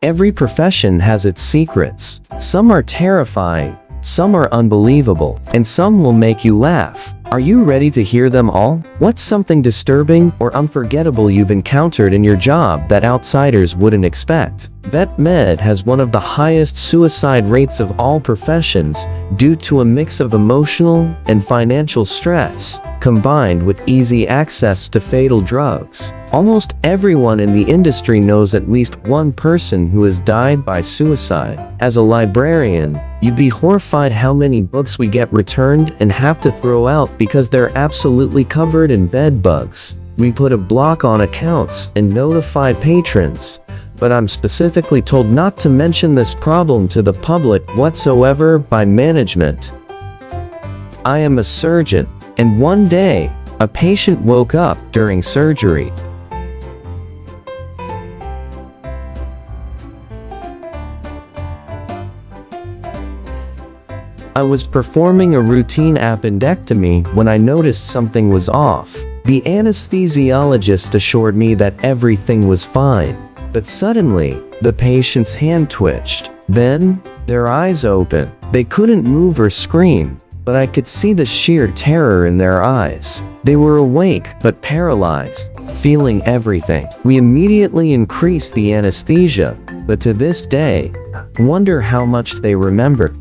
Every profession has its secrets. Some are terrifying, some are unbelievable, and some will make you laugh. Are you ready to hear them all? What's something disturbing or unforgettable you've encountered in your job that outsiders wouldn't expect? Vet med has one of the highest suicide rates of all professions due to a mix of emotional and financial stress, combined with easy access to fatal drugs. Almost everyone in the industry knows at least one person who has died by suicide. As a librarian, you'd be horrified how many books we get returned and have to throw out because they're absolutely covered in bed bugs. We put a block on accounts and notify patrons, but I'm specifically told not to mention this problem to the public whatsoever by management. I am a surgeon, and one day, a patient woke up during surgery. I was performing a routine appendectomy when I noticed something was off. The anesthesiologist assured me that everything was fine, but suddenly, the patient's hand twitched. Then, their eyes opened. They couldn't move or scream, but I could see the sheer terror in their eyes. They were awake, but paralyzed, feeling everything. We immediately increased the anesthesia, but to this day, I wonder how much they remember.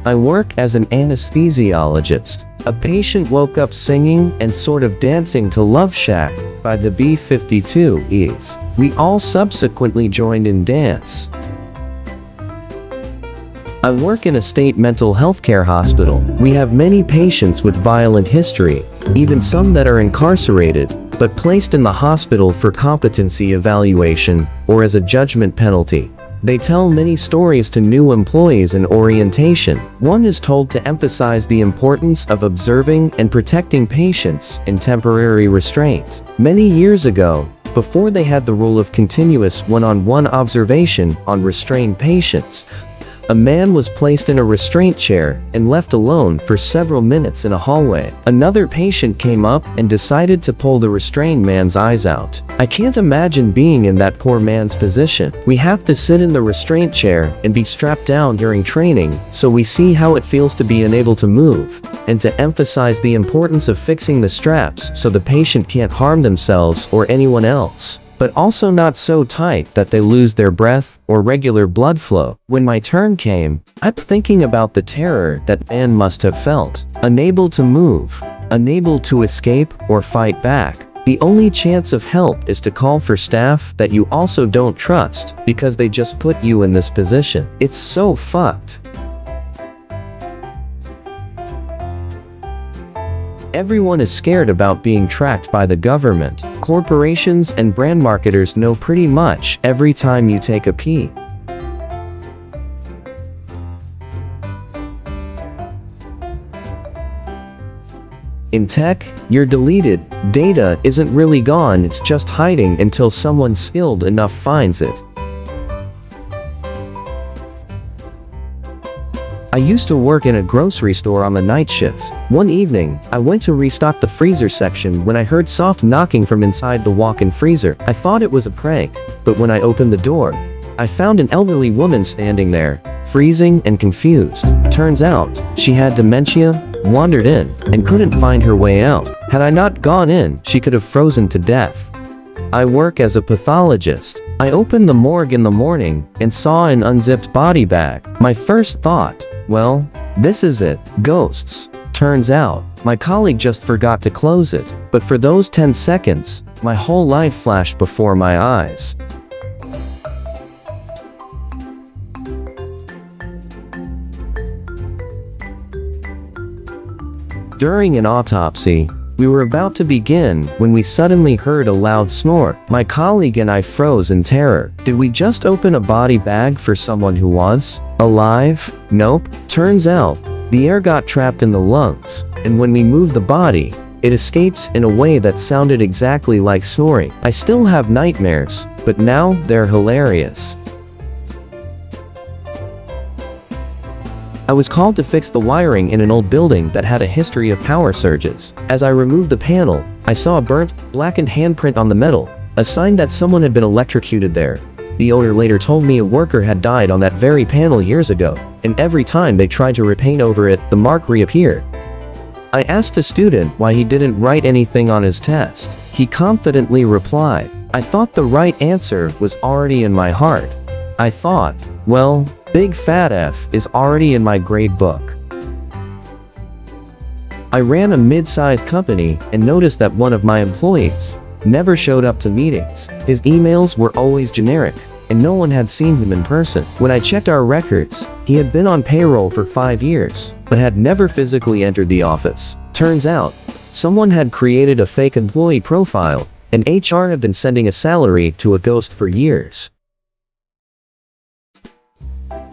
I work as an anesthesiologist. A patient woke up singing and sort of dancing to Love Shack by the B-52s. We all subsequently joined in dance. I work in a state mental health care hospital. We have many patients with violent history, even some that are incarcerated, but placed in the hospital for competency evaluation or as a judgment penalty. They tell many stories to new employees in orientation. One is told to emphasize the importance of observing and protecting patients in temporary restraint. Many years ago, before they had the rule of continuous one-on-one observation on restrained patients, a man was placed in a restraint chair and left alone for several minutes in a hallway. Another patient came up and decided to pull the restrained man's eyes out. I can't imagine being in that poor man's position. We have to sit in the restraint chair and be strapped down during training, so we see how it feels to be unable to move, and to emphasize the importance of fixing the straps so the patient can't harm themselves or anyone else, but also not so tight that they lose their breath or regular blood flow. When my turn came, I'm thinking about the terror that man must have felt. Unable to move, unable to escape or fight back. The only chance of help is to call for staff that you also don't trust because they just put you in this position. It's so fucked. Everyone is scared about being tracked by the government. Corporations and brand marketers know pretty much every time you take a pee. In tech, your deleted data isn't really gone, it's just hiding until someone skilled enough finds it. I used to work in a grocery store on the night shift. One evening, I went to restock the freezer section when I heard soft knocking from inside the walk-in freezer. I thought it was a prank, but when I opened the door, I found an elderly woman standing there, freezing and confused. Turns out, she had dementia, wandered in, and couldn't find her way out. Had I not gone in, she could have frozen to death. I work as a pathologist. I opened the morgue in the morning and saw an unzipped body bag. My first thought, well, this is it, ghosts. Turns out, my colleague just forgot to close it, but for those 10 seconds, my whole life flashed before my eyes. During an autopsy, we were about to begin when we suddenly heard a loud snort. My colleague and I froze in terror. Did we just open a body bag for someone who was alive? Nope. Turns out, the air got trapped in the lungs, and when we moved the body, it escaped in a way that sounded exactly like snoring. I still have nightmares, but now they're hilarious. I was called to fix the wiring in an old building that had a history of power surges. As I removed the panel, I saw a burnt, blackened handprint on the metal, a sign that someone had been electrocuted there. The owner later told me a worker had died on that very panel years ago, and every time they tried to repaint over it, the mark reappeared. I asked a student why he didn't write anything on his test. He confidently replied, "I thought the right answer was already in my heart. I thought, well, big fat F is already in my grade book." I ran a mid-sized company and noticed that one of my employees never showed up to meetings. His emails were always generic, and no one had seen him in person. When I checked our records, he had been on payroll for 5 years, but had never physically entered the office. Turns out, someone had created a fake employee profile, and HR had been sending a salary to a ghost for years.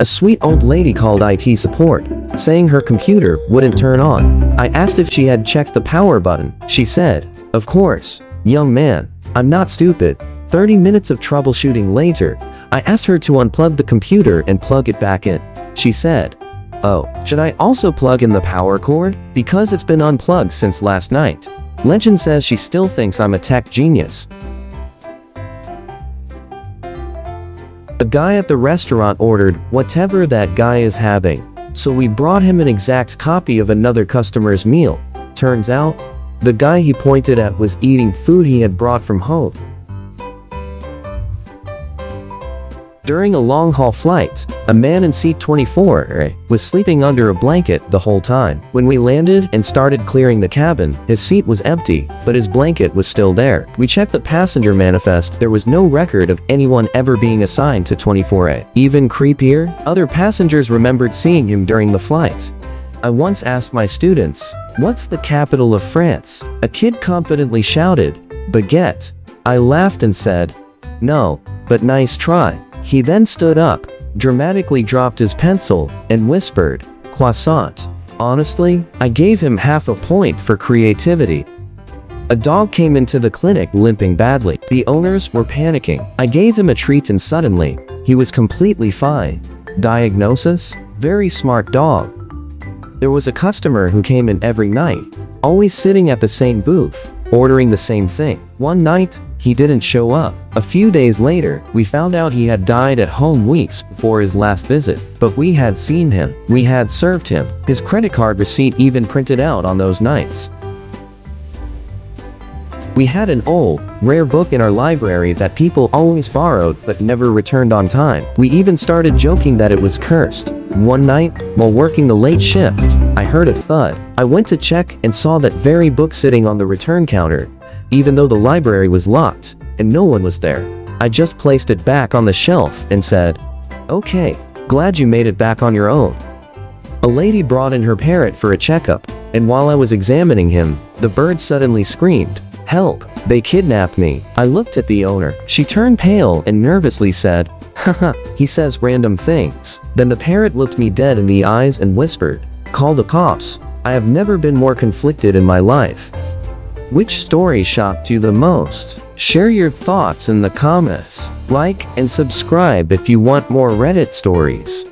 A sweet old lady called IT support, saying her computer wouldn't turn on. I asked if she had checked the power button. She said, "Of course, young man, I'm not stupid." 30 minutes of troubleshooting later, I asked her to unplug the computer and plug it back in. She said, "Oh, should I also plug in the power cord? Because it's been unplugged since last night." Legend says she still thinks I'm a tech genius. The guy at the restaurant ordered whatever that guy is having, so we brought him an exact copy of another customer's meal. Turns out, the guy he pointed at was eating food he had brought from home. During a long-haul flight, a man in seat 24 was sleeping under a blanket the whole time. When we landed and started clearing the cabin, his seat was empty, but his blanket was still there. We checked the passenger manifest. There was no record of anyone ever being assigned to 24A. Even creepier, other passengers remembered seeing him during the flight. I once asked my students, "What's the capital of France?" A kid confidently shouted, "Baguette." I laughed and said, "No, but nice try." He then stood up, dramatically dropped his pencil, and whispered, "Croissant." Honestly, I gave him half a point for creativity. A dog came into the clinic limping badly. The owners were panicking. I gave him a treat and suddenly, he was completely fine. Diagnosis? Very smart dog. There was a customer who came in every night, always sitting at the same booth, ordering the same thing. One night, he didn't show up. A few days later, we found out he had died at home weeks before his last visit. But we had seen him. We had served him. His credit card receipt even printed out on those nights. We had an old, rare book in our library that people always borrowed but never returned on time. We even started joking that it was cursed. One night, while working the late shift, I heard a thud. I went to check and saw that very book sitting on the return counter, even though the library was locked and no one was there. I just placed it back on the shelf and said, "Okay, glad you made it back on your own." A lady brought in her parrot for a checkup, and while I was examining him, the bird suddenly screamed, "Help, they kidnapped me." I looked at the owner. She turned pale and nervously said, "Haha, he says random things." Then the parrot looked me dead in the eyes and whispered, "Call the cops." I have never been more conflicted in my life. Which story shocked you the most? Share your thoughts in the comments. Like and subscribe if you want more Reddit stories.